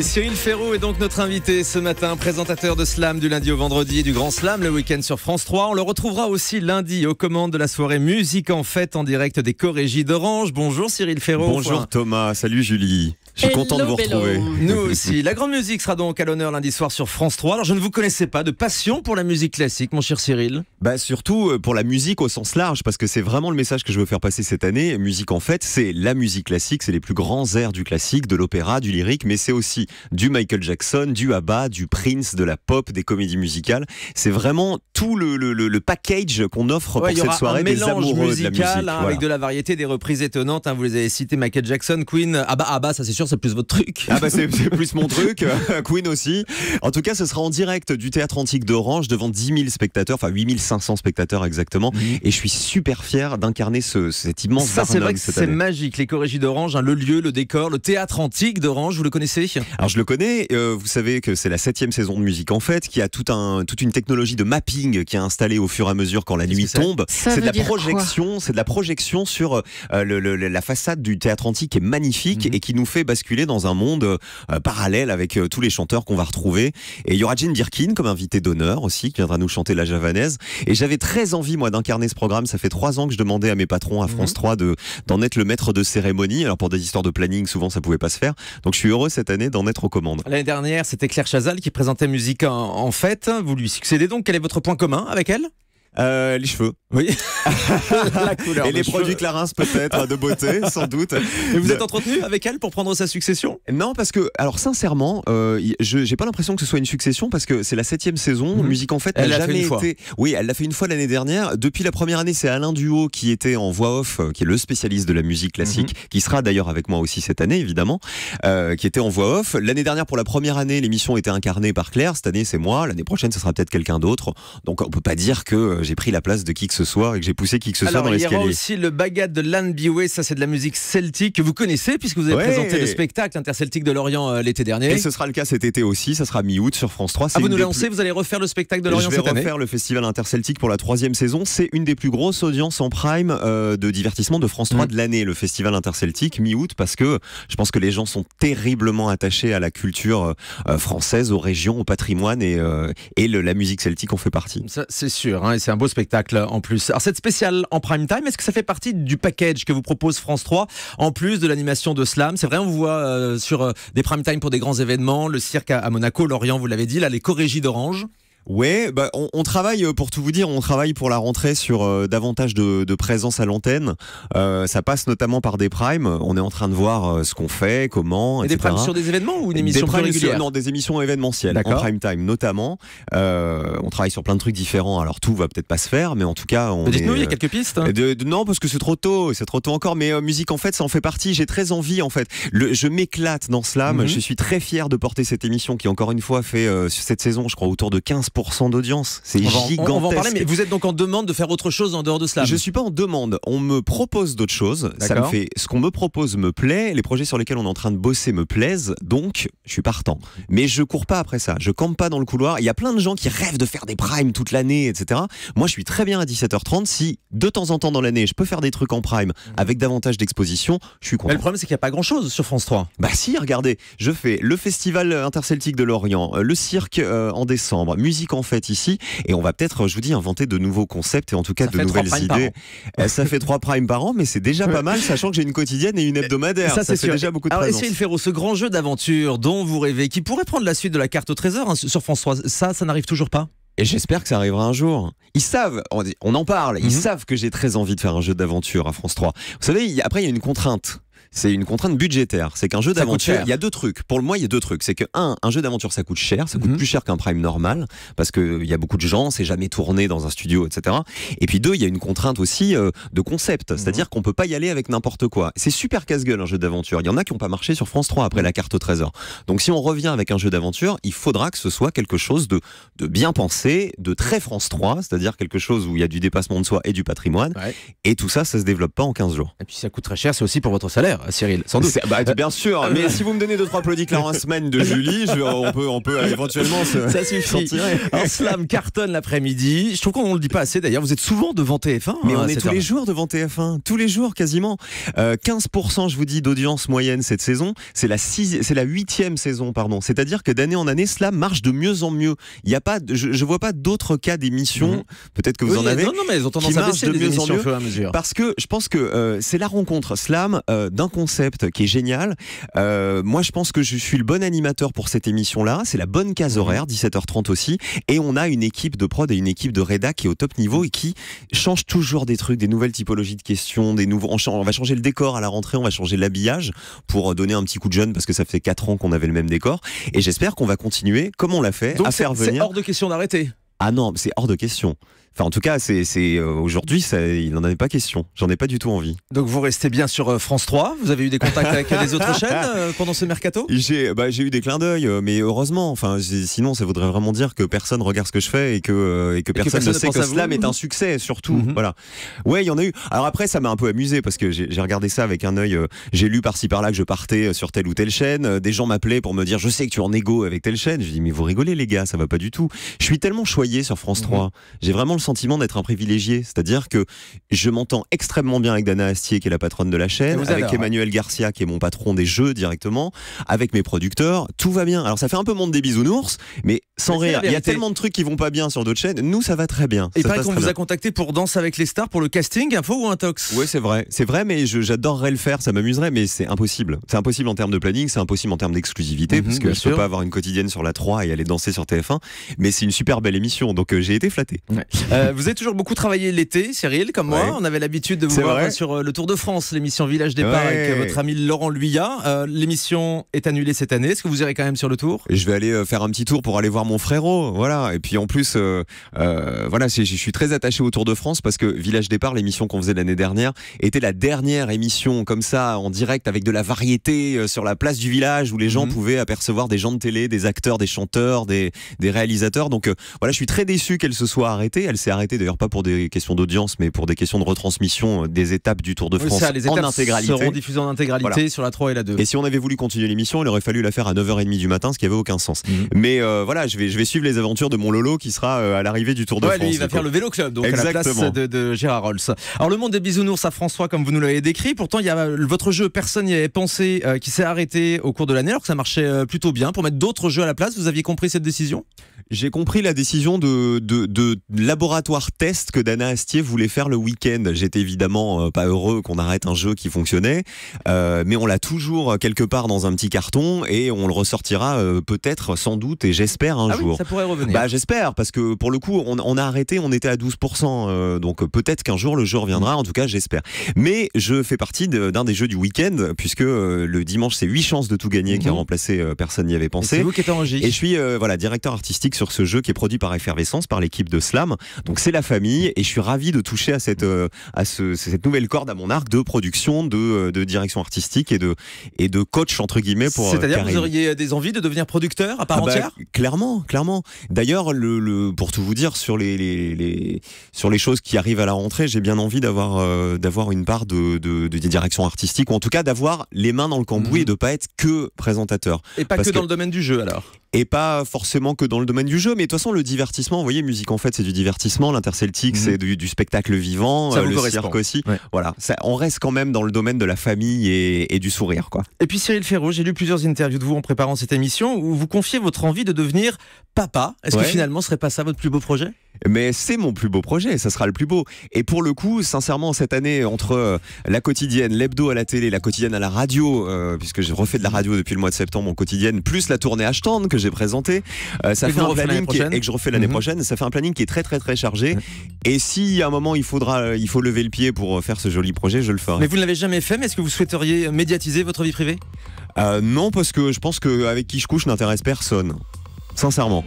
Cyril Ferraud est donc notre invité ce matin, présentateur de Slam du lundi au vendredi et du Grand Slam le week-end sur France 3. On le retrouvera aussi lundi aux commandes de la soirée Musique en Fête en direct des Corégies d'Orange. Bonjour Cyril Ferraud. Bonjour Thomas, salut Julie. Je suis content de vous retrouver. Nous aussi. La grande musique sera donc à l'honneur lundi soir sur France 3. Alors je ne vous connaissais pas, de passion pour la musique classique, mon cher Cyril? Surtout pour la musique au sens large, parce que c'est vraiment le message que je veux faire passer cette année. Musique en Fête, c'est la musique classique, c'est les plus grands airs du classique, de l'opéra, du lyrique, mais c'est aussi du Michael Jackson, du ABBA, du Prince, de la pop, des comédies musicales. C'est vraiment tout le package qu'on offre pour cette soirée des amoureux de la musique. Avec de la variété, des reprises étonnantes. Vous les avez citées, Michael Jackson, Queen, ABBA, ça c'est sûr, c'est plus votre truc. C'est plus mon truc. Queen aussi. En tout cas, ce sera en direct du Théâtre Antique d'Orange devant 10 000 spectateurs, enfin 8 500 spectateurs exactement. Et je suis super fier d'incarner cet immense Ça, c'est vrai que c'est magique. Les Corégies d'Orange, le lieu, le décor, le Théâtre Antique d'Orange, vous le connaissez? Alors je le connais, vous savez que c'est la 7e saison de Musique en Fête, qui a toute une technologie de mapping qui est installée au fur et à mesure quand la nuit tombe. C'est de la projection sur la façade du Théâtre Antique qui est magnifique et qui nous fait basculer dans un monde parallèle avec tous les chanteurs qu'on va retrouver. Et il y aura Jane Birkin comme invitée d'honneur aussi, qui viendra nous chanter la javanaise. Et j'avais très envie, moi, d'incarner ce programme. Ça fait 3 ans que je demandais à mes patrons à France 3 d'en être le maître de cérémonie. Alors pour des histoires de planning, souvent ça pouvait pas se faire. Donc je suis heureux cette année d'en être aux commandes. L'année dernière, c'était Claire Chazal qui présentait Musique en Fête. Vous lui succédez donc. Quel est votre point commun avec elle? Les cheveux. Oui. La couleur et les produits Clarins peut-être de beauté, sans doute. Et vous êtes entretenu avec elle pour prendre sa succession? Non, parce que, alors sincèrement, j'ai pas l'impression que ce soit une succession, parce que c'est la 7e saison. Musique en Fête n'a jamais été. Oui, elle l'a fait une fois l'année dernière. Depuis la première année, c'est Alain Duhaut qui était en voix off, qui est le spécialiste de la musique classique, qui sera d'ailleurs avec moi aussi cette année, évidemment, qui était en voix off. L'année dernière, pour la première année, l'émission était incarnée par Claire. Cette année, c'est moi. L'année prochaine, ce sera peut-être quelqu'un d'autre. Donc, on peut pas dire que j'ai pris la place de qui que ce soit et que j'ai poussé qui que ce soit dans l'escalier. Il y aura aussi le Bagad de Lan Biway, ça c'est de la musique celtique que vous connaissez puisque vous avez présenté le spectacle interceltique de Lorient l'été dernier. Et ce sera le cas cet été aussi, ça sera mi-août sur France 3. Vous nous lancez, vous allez refaire le spectacle de Lorient cette année? Je vais refaire le festival interceltique pour la 3e saison. C'est une des plus grosses audiences en prime de divertissement de France 3 de l'année, le festival interceltique mi-août, parce que je pense que les gens sont terriblement attachés à la culture française, aux régions, au patrimoine et la musique celtique en fait partie. Ça, c'est sûr, et c'est un beau spectacle en plus. Alors cette spéciale en prime time, est-ce que ça fait partie du package que vous propose France 3 en plus de l'animation de Slam? C'est vrai, on vous voit sur des prime time pour des grands événements, le cirque à Monaco, Lorient, vous l'avez dit, là les Corégies d'Orange. Ouais, on travaille, pour tout vous dire, on travaille pour la rentrée sur davantage de présence à l'antenne. Ça passe notamment par des primes. On est en train de voir ce qu'on fait, comment, etc. Des primes sur des événements ou une émission plus régulière? Non, des émissions événementielles, en prime time notamment. On travaille sur plein de trucs différents. Alors tout va peut-être pas se faire, mais en tout cas, dites-nous, il y a quelques pistes. Non, parce que c'est trop tôt encore. Mais Musique en Fête, ça en fait partie. J'ai très envie, en fait. Je m'éclate dans Slam. Je suis très fier de porter cette émission qui, encore une fois, fait cette saison, je crois, autour de 15% d'audience. C'est gigantesque. On va en parler, mais vous êtes donc en demande de faire autre chose en dehors de Slam? Je suis pas en demande. On me propose d'autres choses. Ce qu'on me propose me plaît. Les projets sur lesquels on est en train de bosser me plaisent. Donc, je suis partant. Mais je cours pas après ça. Je campe pas dans le couloir. Il y a plein de gens qui rêvent de faire des primes toute l'année, etc. Moi, je suis très bien à 17h30. Si, de temps en temps dans l'année, je peux faire des trucs en prime avec davantage d'exposition, je suis content. Mais le problème, c'est qu'il n'y a pas grand-chose sur France 3. Si, regardez. Je fais le festival interceltique de Lorient, le cirque en décembre, Musique en Fête ici, et on va peut-être, je vous dis, inventer de nouveaux concepts et en tout cas de nouvelles idées. Ça fait 3 primes par an, mais c'est déjà pas mal, sachant que j'ai une quotidienne et une hebdomadaire. Ça fait déjà beaucoup de présence. Alors, Cyril Ferraud, ce grand jeu d'aventure dont vous rêvez, qui pourrait prendre la suite de la carte au trésor sur France 3, ça n'arrive toujours pas? Et j'espère que ça arrivera un jour. Ils savent, on en parle, ils savent que j'ai très envie de faire un jeu d'aventure à France 3. Vous savez, après il y a une contrainte. C'est une contrainte budgétaire. C'est qu'un jeu d'aventure, il y a 2 trucs. Pour moi, il y a 2 trucs. C'est que un jeu d'aventure, ça coûte cher. Ça coûte plus cher qu'un prime normal. Parce qu'il y a beaucoup de gens, c'est jamais tourné dans un studio, etc. Et puis 2, il y a une contrainte aussi de concept. C'est-à-dire qu'on peut pas y aller avec n'importe quoi. C'est super casse-gueule, un jeu d'aventure. Il y en a qui n'ont pas marché sur France 3 après la carte au trésor. Donc si on revient avec un jeu d'aventure, il faudra que ce soit quelque chose de bien pensé, de très France 3. C'est-à-dire quelque chose où il y a du dépassement de soi et du patrimoine. Et tout ça, ça se développe pas en 15 jours. Et puis ça coûte très cher, c'est aussi pour votre salaire. Cyril, sans doute. Bien sûr, mais si vous me donnez 2-3 applaudissements en semaine de Julie, on peut éventuellement ça suffit. Un slam cartonne l'après-midi. Je trouve qu'on ne le dit pas assez d'ailleurs. Vous êtes souvent devant TF1. Mais on est tous les jours devant TF1, tous les jours quasiment. 15% je vous dis d'audience moyenne cette saison. C'est la 8e saison, pardon. C'est-à-dire que d'année en année, Slam marche de mieux en mieux. Il y a pas, je vois pas d'autres cas d'émissions. Peut-être que vous en avez. Non, mais ils ont tendance à baisser les émissions au fur et à mesure. Parce que je pense que c'est la rencontre Slam d'un concept qui est génial. Moi, je pense que je suis le bon animateur pour cette émission-là. C'est la bonne case horaire, 17h30 aussi. Et on a une équipe de prod et une équipe de rédac qui est au top niveau et qui change toujours des trucs, des nouvelles typologies de questions, on va changer le décor à la rentrée, on va changer l'habillage pour donner un petit coup de jeune parce que ça fait 4 ans qu'on avait le même décor. Et j'espère qu'on va continuer, comme on l'a fait, donc à faire venir. C'est hors de question d'arrêter. Ah non, c'est hors de question. Enfin, en tout cas, aujourd'hui, il n'en avait pas question. J'en ai pas du tout envie. Donc, vous restez bien sur France 3. Vous avez eu des contacts avec les autres chaînes pendant ce mercato ? J'ai eu des clins d'œil, mais heureusement. Enfin, sinon, ça voudrait vraiment dire que personne regarde ce que je fais et que personne ne sait que Slam est un succès, surtout. Voilà. Ouais, il y en a eu. Alors après, ça m'a un peu amusé parce que j'ai regardé ça avec un œil. J'ai lu par-ci par-là que je partais sur telle ou telle chaîne. Des gens m'appelaient pour me dire, je sais que tu es en égo avec telle chaîne. Je dis, mais vous rigolez, les gars, ça va pas du tout. Je suis tellement choyé sur France 3. J'ai vraiment le sentiment d'être un privilégié, c'est-à-dire que je m'entends extrêmement bien avec Dana Astier qui est la patronne de la chaîne, avec Emmanuel Garcia qui est mon patron des jeux directement, avec mes producteurs, tout va bien. Alors ça fait un peu monde des bisounours, mais sans rire, il y a tellement de trucs qui vont pas bien sur d'autres chaînes, nous ça va très bien. Et pareil qu'on vous a contacté pour Danse avec les stars pour le casting, info ou intox ? Oui, c'est vrai, mais j'adorerais le faire, ça m'amuserait, mais c'est impossible. C'est impossible en termes de planning, c'est impossible en termes d'exclusivité, parce que je peux pas avoir une quotidienne sur la 3 et aller danser sur TF1, mais c'est une super belle émission, donc j'ai été flatté. Ouais. Vous avez toujours beaucoup travaillé l'été, Cyril, comme moi. On avait l'habitude de vous voir sur le Tour de France, l'émission Village Départ avec votre ami Laurent Luyat. L'émission est annulée cette année. Est-ce que vous irez quand même sur le tour ? Je vais aller faire un petit tour pour aller voir mon frérot. Voilà. Et puis en plus, voilà, je suis très attaché au Tour de France parce que Village Départ, l'émission qu'on faisait l'année dernière, était la dernière émission comme ça en direct avec de la variété sur la place du village où les gens pouvaient apercevoir des gens de télé, des acteurs, des chanteurs, des réalisateurs. Donc voilà, je suis très déçu qu'elle se soit arrêtée. Elle s'est arrêtée d'ailleurs pas pour des questions d'audience, mais pour des questions de retransmission des étapes du Tour de France les en intégralité. Seront diffusées en intégralité sur la 3 et la 2. Et si on avait voulu continuer l'émission, il aurait fallu la faire à 9h30 du matin, ce qui avait aucun sens. Mais voilà, je vais suivre les aventures de mon Lolo qui sera à l'arrivée du Tour de France. Lui, il va faire le vélo club, donc à la place de Gérard Rolls. Alors le monde des bisounours à François, comme vous nous l'avez décrit, pourtant il y a votre jeu, personne n'y avait pensé, qui s'est arrêté au cours de l'année, alors que ça marchait plutôt bien. Pour mettre d'autres jeux à la place, vous aviez compris cette décision ? J'ai compris la décision de laboratoire test que Dana Astier voulait faire le week-end. J'étais évidemment pas heureux qu'on arrête un jeu qui fonctionnait, mais on l'a toujours quelque part dans un petit carton et on le ressortira peut-être, sans doute, et j'espère un jour. Oui, ça pourrait revenir. Bah, j'espère, parce que pour le coup, on a arrêté, on était à 12%, donc peut-être qu'un jour le jeu reviendra, en tout cas j'espère. Mais je fais partie d'un des jeux du week-end, puisque le dimanche c'est 8 chances de tout gagner qui a remplacé Personne n'y avait pensé. C'est vous qui êtes en régie. Et je suis directeur artistique sur ce jeu qui est produit par Effervescence, par l'équipe de Slam. Donc c'est la famille et je suis ravi de toucher à cette nouvelle corde à mon arc de production, de direction artistique et de coach entre guillemets pour. C'est-à-dire que vous auriez des envies de devenir producteur à part entière ? Clairement. D'ailleurs, pour tout vous dire sur les choses qui arrivent à la rentrée, j'ai bien envie d'avoir une part de direction artistique ou en tout cas d'avoir les mains dans le cambouis et de pas être que présentateur. Et pas que dans le domaine du jeu alors. Et pas forcément que dans le domaine du jeu, mais de toute façon le divertissement, vous voyez, Musique en Fête c'est du divertissement, l'Interceltique c'est du spectacle vivant, le cirque aussi. Ouais. Voilà, on reste quand même dans le domaine de la famille et du sourire, quoi. Et puis Cyril Ferraud, j'ai lu plusieurs interviews de vous en préparant cette émission où vous confiez votre envie de devenir papa. Est-ce que finalement ce serait pas ça votre plus beau projet ? Mais c'est mon plus beau projet, ça sera le plus beau. Et pour le coup, sincèrement, cette année, entre la quotidienne, l'hebdo à la télé, la quotidienne à la radio, puisque j'ai refait de la radio depuis le mois de septembre en quotidienne, plus la tournée Ashton que j'ai présentée, ça fait un planning et que je refais l'année prochaine, ça fait un planning qui est très très très chargé. Et si à un moment il faut lever le pied pour faire ce joli projet, je le ferai. Mais vous ne l'avez jamais fait, mais est-ce que vous souhaiteriez médiatiser votre vie privée ? Non, parce que je pense qu'avec qui je couche n'intéresse personne. Sincèrement.